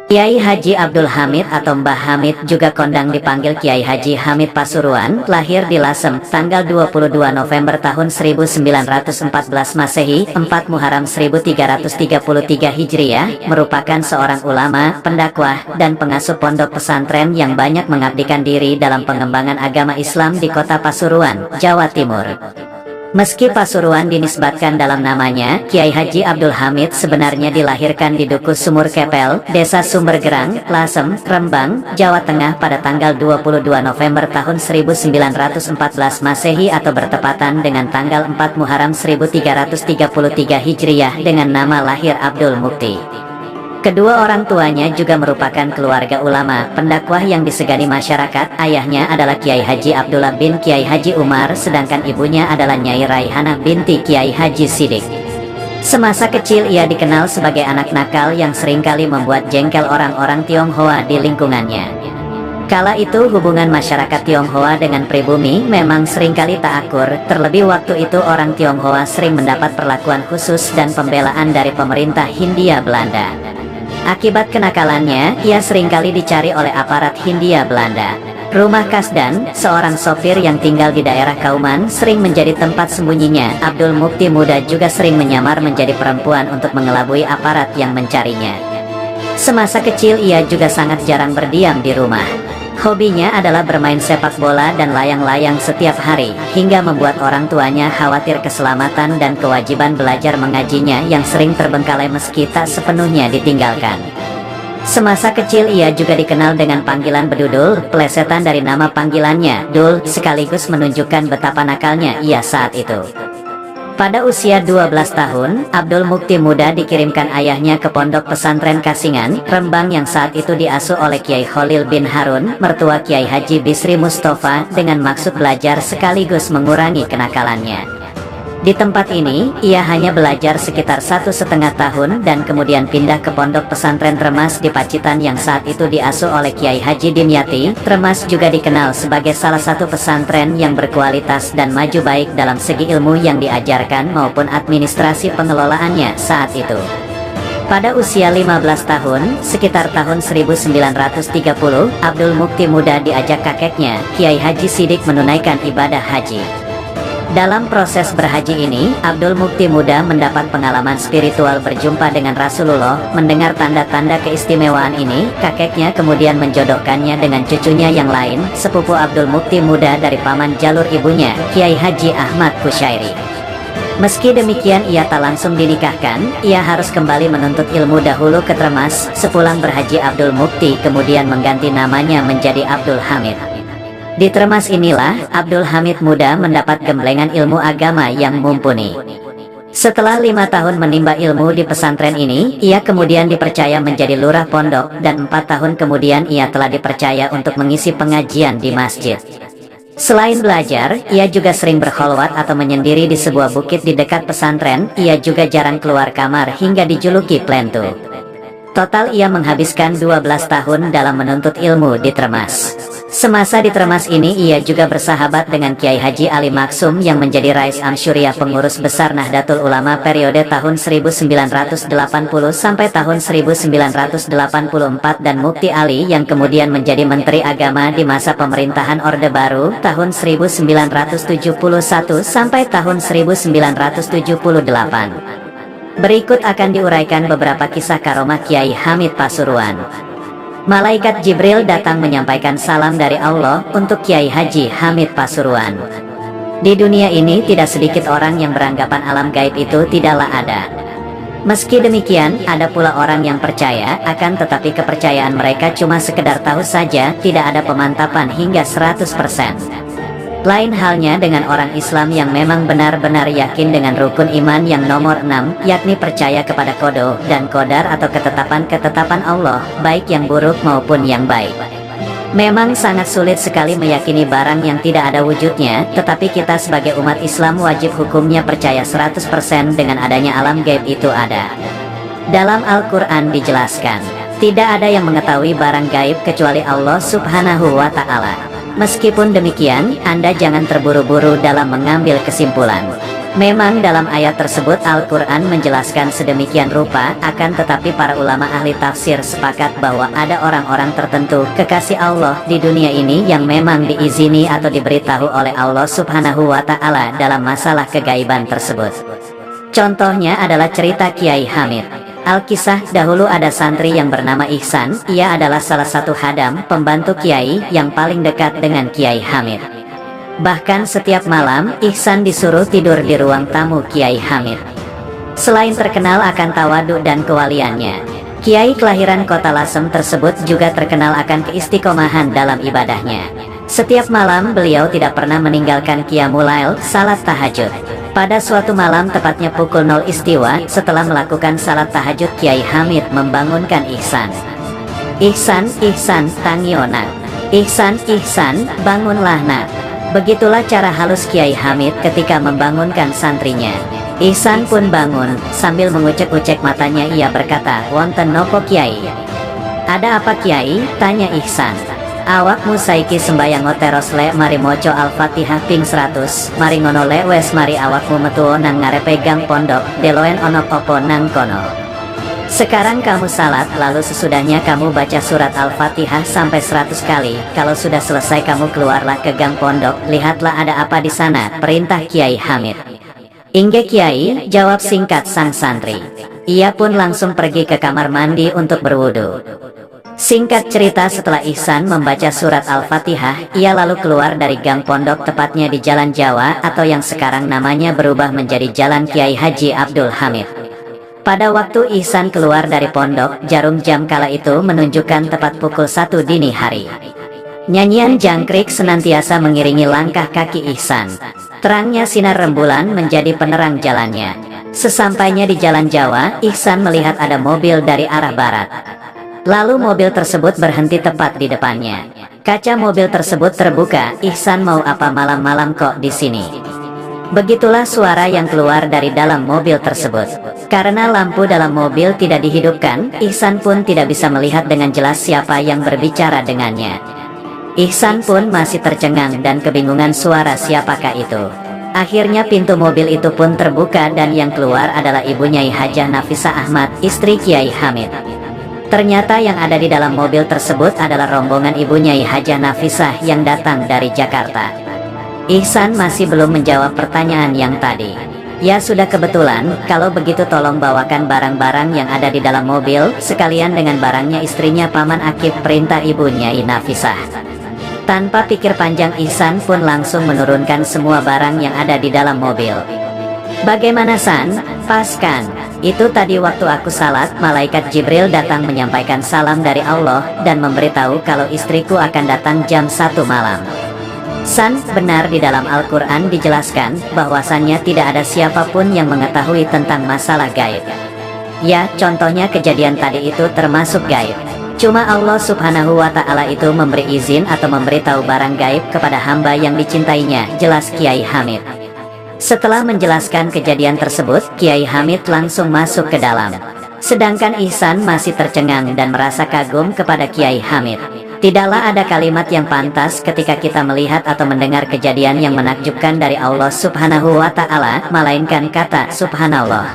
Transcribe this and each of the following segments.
Kiai Haji Abdul Hamid atau Mbah Hamid juga kondang dipanggil Kiai Haji Hamid Pasuruan, lahir di Lasem, tanggal 22 November tahun 1914 Masehi, 4 Muharram 1333 Hijriah, merupakan seorang ulama, pendakwah, dan pengasuh pondok pesantren yang banyak mengabdikan diri dalam pengembangan agama Islam di kota Pasuruan, Jawa Timur. Meski Pasuruan dinisbatkan dalam namanya, Kiai Haji Abdul Hamid sebenarnya dilahirkan di Dukuh Sumur Kepel, Desa Sumbergerang, Lasem, Rembang, Jawa Tengah pada tanggal 22 November tahun 1914 Masehi atau bertepatan dengan tanggal 4 Muharram 1333 Hijriah dengan nama lahir Abdul Mukti. Kedua orang tuanya juga merupakan keluarga ulama, pendakwah yang disegani masyarakat. Ayahnya adalah Kiai Haji Abdullah bin Kiai Haji Umar, sedangkan ibunya adalah Nyai Raihanah binti Kiai Haji Sidik. Semasa kecil ia dikenal sebagai anak nakal yang seringkali membuat jengkel orang-orang Tionghoa di lingkungannya. Kala itu hubungan masyarakat Tionghoa dengan pribumi memang seringkali tak akur, terlebih waktu itu orang Tionghoa sering mendapat perlakuan khusus dan pembelaan dari pemerintah Hindia Belanda. Akibat kenakalannya, ia seringkali dicari oleh aparat Hindia Belanda. Rumah Kasdan, seorang sopir yang tinggal di daerah Kauman, sering menjadi tempat sembunyinya. Abdul Mukti muda juga sering menyamar menjadi perempuan untuk mengelabui aparat yang mencarinya. Semasa kecil ia juga sangat jarang berdiam di rumah. Hobinya adalah bermain sepak bola dan layang-layang setiap hari, hingga membuat orang tuanya khawatir keselamatan dan kewajiban belajar mengajinya yang sering terbengkalai meski tak sepenuhnya ditinggalkan. Semasa kecil ia juga dikenal dengan panggilan Bedudul, pelesetan dari nama panggilannya, Dul, sekaligus menunjukkan betapa nakalnya ia saat itu. Pada usia 12 tahun, Abdul Mukti muda dikirimkan ayahnya ke pondok pesantren Kasingan, Rembang yang saat itu diasuh oleh Kiai Khalil bin Harun, mertua Kiai Haji Bisri Mustafa, dengan maksud belajar sekaligus mengurangi kenakalannya. Di tempat ini, ia hanya belajar sekitar 1,5 tahun dan kemudian pindah ke pondok pesantren Tremas di Pacitan yang saat itu diasuh oleh Kiai Haji Dimyati. Tremas juga dikenal sebagai salah satu pesantren yang berkualitas dan maju baik dalam segi ilmu yang diajarkan maupun administrasi pengelolaannya saat itu. Pada usia 15 tahun, sekitar tahun 1930, Abdul Mukti muda diajak kakeknya, Kiai Haji Sidik menunaikan ibadah haji. Dalam proses berhaji ini, Abdul Mukti muda mendapat pengalaman spiritual berjumpa dengan Rasulullah. Mendengar tanda-tanda keistimewaan ini, kakeknya kemudian menjodohkannya dengan cucunya yang lain, sepupu Abdul Mukti muda dari paman jalur ibunya, Kiai Haji Ahmad Kusyairi. Meski demikian ia tak langsung dinikahkan, ia harus kembali menuntut ilmu dahulu ke Tremas. Sepulang berhaji Abdul Mukti kemudian mengganti namanya menjadi Abdul Hamid. Di Tremas inilah, Abdul Hamid muda mendapat gemblengan ilmu agama yang mumpuni. Setelah 5 tahun menimba ilmu di pesantren ini, ia kemudian dipercaya menjadi lurah pondok, dan 4 tahun kemudian ia telah dipercaya untuk mengisi pengajian di masjid. Selain belajar, ia juga sering berkholwat atau menyendiri di sebuah bukit di dekat pesantren. Ia juga jarang keluar kamar hingga dijuluki Plentu. Total ia menghabiskan 12 tahun dalam menuntut ilmu di Tremas. Semasa di Tremas ini ia juga bersahabat dengan Kiai Haji Ali Maksum yang menjadi Rais Amsyuriah pengurus besar Nahdlatul Ulama periode tahun 1980 sampai tahun 1984 dan Mukti Ali yang kemudian menjadi Menteri Agama di masa pemerintahan Orde Baru tahun 1971 sampai tahun 1978. Berikut akan diuraikan beberapa kisah karomah Kiai Hamid Pasuruan. Malaikat Jibril datang menyampaikan salam dari Allah untuk Kiai Haji Hamid Pasuruan. Di dunia ini tidak sedikit orang yang beranggapan alam gaib itu tidaklah ada. Meski demikian, ada pula orang yang percaya, akan tetapi kepercayaan mereka cuma sekedar tahu saja, tidak ada pemantapan hingga 100%. Lain halnya dengan orang Islam yang memang benar-benar yakin dengan rukun iman yang nomor 6, yakni percaya kepada qada dan qadar atau ketetapan-ketetapan Allah, baik yang buruk maupun yang baik. Memang sangat sulit sekali meyakini barang yang tidak ada wujudnya, tetapi kita sebagai umat Islam wajib hukumnya percaya 100% dengan adanya alam gaib itu ada. Dalam Al-Quran dijelaskan, tidak ada yang mengetahui barang gaib kecuali Allah Subhanahu wa Ta'ala. Meskipun demikian, Anda jangan terburu-buru dalam mengambil kesimpulan. Memang dalam ayat tersebut Al-Quran menjelaskan sedemikian rupa, akan tetapi para ulama ahli tafsir sepakat bahwa ada orang-orang tertentu, kekasih Allah di dunia ini yang memang diizini atau diberitahu oleh Allah Subhanahu wa Ta'ala dalam masalah kegaiban tersebut. Contohnya adalah cerita Kiai Hamid. Al-Kisah, dahulu ada santri yang bernama Ihsan, ia adalah salah satu hadam, pembantu Kiai yang paling dekat dengan Kiai Hamid. Bahkan setiap malam, Ihsan disuruh tidur di ruang tamu Kiai Hamid. Selain terkenal akan tawadhu dan kewaliannya, Kiai kelahiran kota Lasem tersebut juga terkenal akan keistiqomahan dalam ibadahnya. Setiap malam beliau tidak pernah meninggalkan qiyamul lail, salat tahajud. Pada suatu malam tepatnya pukul 0 istiwa, setelah melakukan salat tahajud, Kiai Hamid membangunkan Ihsan. "Ihsan, Ihsan, tangiyo nak. Ihsan, Ihsan, bangunlah nak." Begitulah cara halus Kiai Hamid ketika membangunkan santrinya. Ihsan pun bangun, sambil mengucek-ucek matanya ia berkata, "Wonten nopo Kiai?" "Ada apa Kiai?" tanya Ihsan. "Awakmu saiki sembayang teros le mari moco Al-Fatihah ping 100, mari ngono le wes mari awakmu metu nang ngarepe gang pondok, deloen onok opo nang kono. Sekarang kamu salat, lalu sesudahnya kamu baca surat Al-Fatihah sampai 100 kali. Kalau sudah selesai kamu keluarlah ke gang pondok, lihatlah ada apa di sana," perintah Kiai Hamid. "Inge Kiai," jawab singkat sang santri. Ia pun langsung pergi ke kamar mandi untuk berwudu. Singkat cerita, setelah Ihsan membaca surat Al-Fatihah, ia lalu keluar dari gang pondok, tepatnya di Jalan Jawa atau yang sekarang namanya berubah menjadi Jalan Kiai Haji Abdul Hamid. Pada waktu Ihsan keluar dari pondok, jarum jam kala itu menunjukkan tepat pukul 1 dini hari. Nyanyian jangkrik senantiasa mengiringi langkah kaki Ihsan. Terangnya sinar rembulan menjadi penerang jalannya. Sesampainya di Jalan Jawa, Ihsan melihat ada mobil dari arah barat. Lalu mobil tersebut berhenti tepat di depannya. Kaca mobil tersebut terbuka. Ihsan mau apa malam-malam kok di sini? Begitulah suara yang keluar dari dalam mobil tersebut. Karena lampu dalam mobil tidak dihidupkan, Ihsan pun tidak bisa melihat dengan jelas siapa yang berbicara dengannya. Ihsan pun masih tercengang dan kebingungan suara siapakah itu. Akhirnya pintu mobil itu pun terbuka dan yang keluar adalah Ibu Nyai Hajah Nafisah Ahmad, istri Kiai Hamid. Ternyata yang ada di dalam mobil tersebut adalah rombongan Ibu Nyai Hajah Nafisah yang datang dari Jakarta. Ihsan masih belum menjawab pertanyaan yang tadi. "Ya sudah, kebetulan, kalau begitu tolong bawakan barang-barang yang ada di dalam mobil, sekalian dengan barangnya istrinya Paman Akib," perintah Ibu Nyai Nafisah. Tanpa pikir panjang, Ihsan pun langsung menurunkan semua barang yang ada di dalam mobil. "Bagaimana San? Pas kan? Itu tadi waktu aku salat, malaikat Jibril datang menyampaikan salam dari Allah dan memberitahu kalau istriku akan datang jam 1 malam. San, benar di dalam Al-Quran dijelaskan bahwasannya tidak ada siapapun yang mengetahui tentang masalah gaib. Ya, contohnya kejadian tadi itu termasuk gaib. Cuma Allah Subhanahu wa Ta'ala itu memberi izin atau memberitahu barang gaib kepada hamba yang dicintainya," jelas Kiai Hamid. Setelah menjelaskan kejadian tersebut, Kiai Hamid langsung masuk ke dalam. Sedangkan Ihsan masih tercengang dan merasa kagum kepada Kiai Hamid. Tidaklah ada kalimat yang pantas ketika kita melihat atau mendengar kejadian yang menakjubkan dari Allah Subhanahu wa Ta'ala, melainkan kata Subhanallah.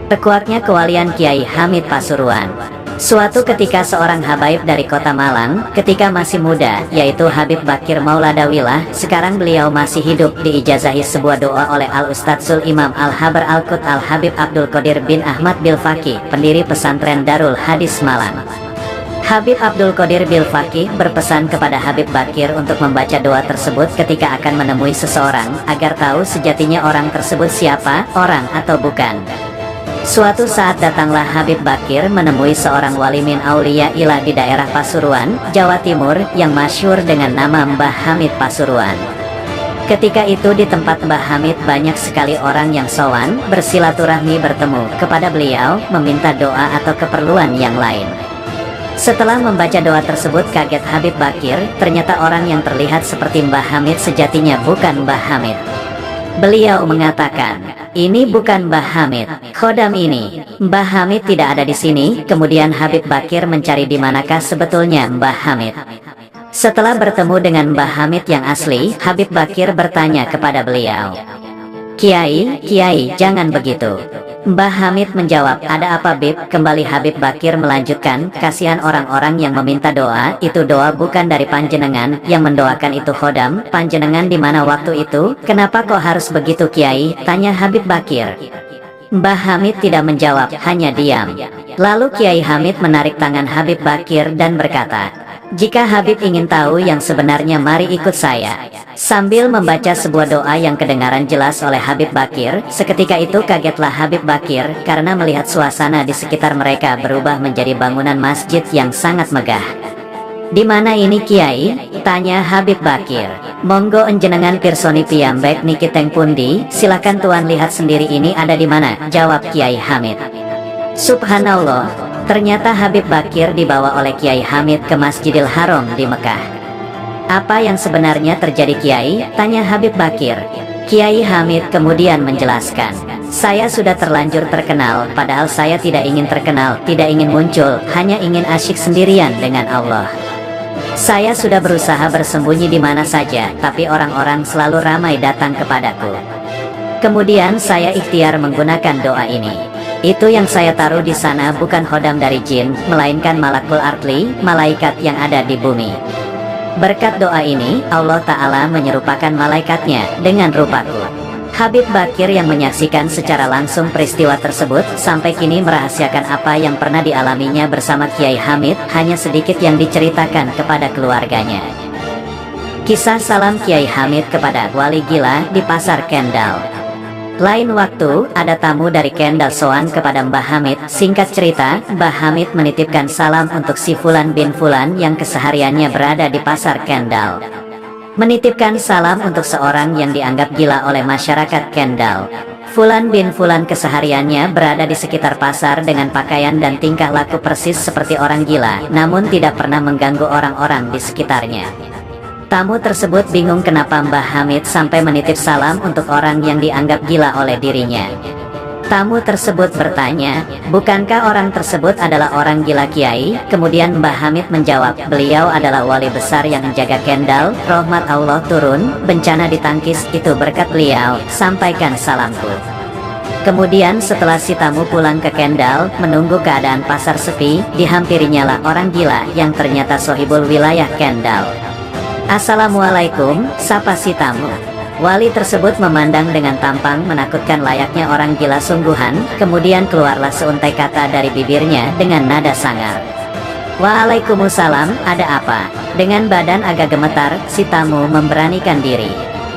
Tekuatnya kewalian Kiai Hamid Pasuruan. Suatu ketika seorang habaib dari kota Malang, ketika masih muda, yaitu Habib Bakir Mauladawilah, sekarang beliau masih hidup, diijazahi sebuah doa oleh Al-Ustadzul Imam Al-Habar Al-Qut Al-Habib Abdul Qadir bin Ahmad Bilfaqih, pendiri pesantren Darul Hadis Malang. Habib Abdul Qadir Bilfaqih berpesan kepada Habib Bakir untuk membaca doa tersebut ketika akan menemui seseorang, agar tahu sejatinya orang tersebut siapa, orang atau bukan. Suatu saat datanglah Habib Bakir menemui seorang wali min aulia ilah di daerah Pasuruan, Jawa Timur, yang masyhur dengan nama Mbah Hamid Pasuruan. Ketika itu di tempat Mbah Hamid banyak sekali orang yang sowan, bersilaturahmi bertemu kepada beliau, meminta doa atau keperluan yang lain. Setelah membaca doa tersebut kaget Habib Bakir, ternyata orang yang terlihat seperti Mbah Hamid sejatinya bukan Mbah Hamid. Beliau mengatakan, "Ini bukan Mbah Hamid, khodam ini. Mbah Hamid tidak ada di sini." Kemudian Habib Bakir mencari di manakah sebetulnya Mbah Hamid. Setelah bertemu dengan Mbah Hamid yang asli, Habib Bakir bertanya kepada beliau, Kiai, jangan begitu. Mbah Hamid menjawab, ada apa Bib? Kembali Habib Bakir melanjutkan, kasihan orang-orang yang meminta doa, itu doa bukan dari panjenengan, yang mendoakan itu khodam, panjenengan di mana waktu itu, kenapa kok harus begitu Kiai? Tanya Habib Bakir. Mbah Hamid tidak menjawab, hanya diam. Lalu Kiai Hamid menarik tangan Habib Bakir dan berkata, jika Habib ingin tahu yang sebenarnya mari ikut saya. Sambil membaca sebuah doa yang kedengaran jelas oleh Habib Bakir, seketika itu kagetlah Habib Bakir karena melihat suasana di sekitar mereka berubah menjadi bangunan masjid yang sangat megah. Di mana ini Kiai? Tanya Habib Bakir. Monggo enjenengan pirsoni piyambek niki teng pundi, silakan tuan lihat sendiri ini ada di mana, jawab Kiai Hamid. Subhanallah, ternyata Habib Bakir dibawa oleh Kiai Hamid ke Masjidil Haram di Mekah. Apa yang sebenarnya terjadi Kiai? Tanya Habib Bakir. Kiai Hamid kemudian menjelaskan, saya sudah terlanjur terkenal, padahal saya tidak ingin terkenal, tidak ingin muncul, hanya ingin asyik sendirian dengan Allah. Saya sudah berusaha bersembunyi di mana saja, tapi orang-orang selalu ramai datang kepadaku. Kemudian saya ikhtiar menggunakan doa ini. Itu yang saya taruh di sana bukan khodam dari jin, melainkan malakul artli, malaikat yang ada di bumi. Berkat doa ini, Allah Ta'ala menyerupakan malaikatnya dengan rupaku. Habib Bakir yang menyaksikan secara langsung peristiwa tersebut, sampai kini merahasiakan apa yang pernah dialaminya bersama Kiai Hamid, hanya sedikit yang diceritakan kepada keluarganya. Kisah salam Kiai Hamid kepada wali gila di Pasar Kendal. Lain waktu, ada tamu dari Kendal soan kepada Mbah Hamid. Singkat cerita, Mbah Hamid menitipkan salam untuk si Fulan bin Fulan yang kesehariannya berada di Pasar Kendal. Menitipkan salam untuk seorang yang dianggap gila oleh masyarakat Kendal. Fulan bin Fulan kesehariannya berada di sekitar pasar dengan pakaian dan tingkah laku persis seperti orang gila, namun tidak pernah mengganggu orang-orang di sekitarnya. Tamu tersebut bingung kenapa Mbah Hamid sampai menitip salam untuk orang yang dianggap gila oleh dirinya. Tamu tersebut bertanya, bukankah orang tersebut adalah orang gila Kiai? Kemudian Mbah Hamid menjawab, beliau adalah wali besar yang menjaga Kendal, rahmat Allah turun, bencana ditangkis, itu berkat beliau, sampaikan salamku. Kemudian setelah si tamu pulang ke Kendal, menunggu keadaan pasar sepi, dihampirinya lah orang gila yang ternyata sohibul wilayah Kendal. Assalamualaikum, sapa si tamu. Wali tersebut memandang dengan tampang menakutkan layaknya orang gila sungguhan, kemudian keluarlah seuntai kata dari bibirnya dengan nada sangar. Waalaikumsalam, ada apa? Dengan badan agak gemetar, si tamu memberanikan diri.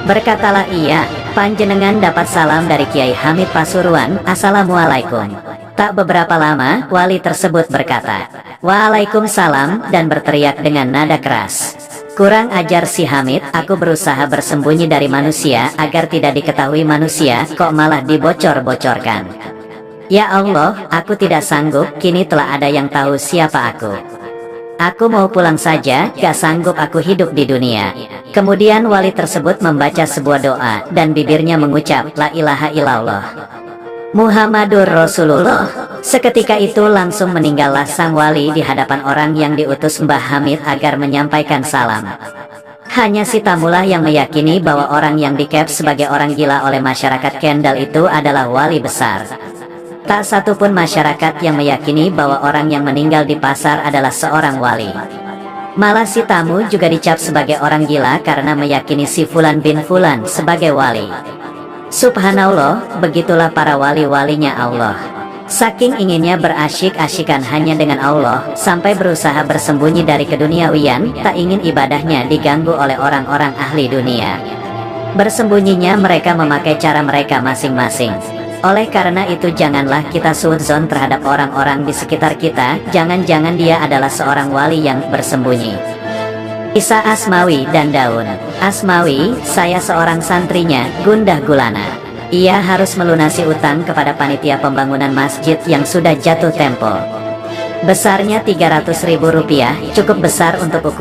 Berkatalah ia, panjenengan dapat salam dari Kiai Hamid Pasuruan, Assalamualaikum. Tak beberapa lama, wali tersebut berkata, Waalaikumsalam, dan berteriak dengan nada keras. Kurang ajar si Hamid, aku berusaha bersembunyi dari manusia agar tidak diketahui manusia, kok malah dibocor-bocorkan. Ya Allah, aku tidak sanggup, kini telah ada yang tahu siapa aku. Aku mau pulang saja, gak sanggup aku hidup di dunia. Kemudian wali tersebut membaca sebuah doa, dan bibirnya mengucap, La ilaha illallah Muhammadur Rasulullah. Seketika itu langsung meninggallah sang wali di hadapan orang yang diutus Mbah Hamid agar menyampaikan salam. Hanya si tamulah yang meyakini bahwa orang yang dikep sebagai orang gila oleh masyarakat Kendal itu adalah wali besar. Tak satupun masyarakat yang meyakini bahwa orang yang meninggal di pasar adalah seorang wali. Malah si tamu juga dicap sebagai orang gila karena meyakini si Fulan bin Fulan sebagai wali. Subhanallah, begitulah para wali-walinya Allah. Saking inginnya berasyik-asyikan hanya dengan Allah, sampai berusaha bersembunyi dari keduniawian, tak ingin ibadahnya diganggu oleh orang-orang ahli dunia. Bersembunyinya mereka memakai cara mereka masing-masing. Oleh karena itu janganlah kita suudzon terhadap orang-orang di sekitar kita, jangan-jangan dia adalah seorang wali yang bersembunyi. Kisah Asmawi dan Daun. Asmawi, saya seorang santrinya, gundah gulana. Ia harus melunasi utang kepada panitia pembangunan masjid yang sudah jatuh tempo. Besarnya Rp300.000, cukup besar untuk ukuran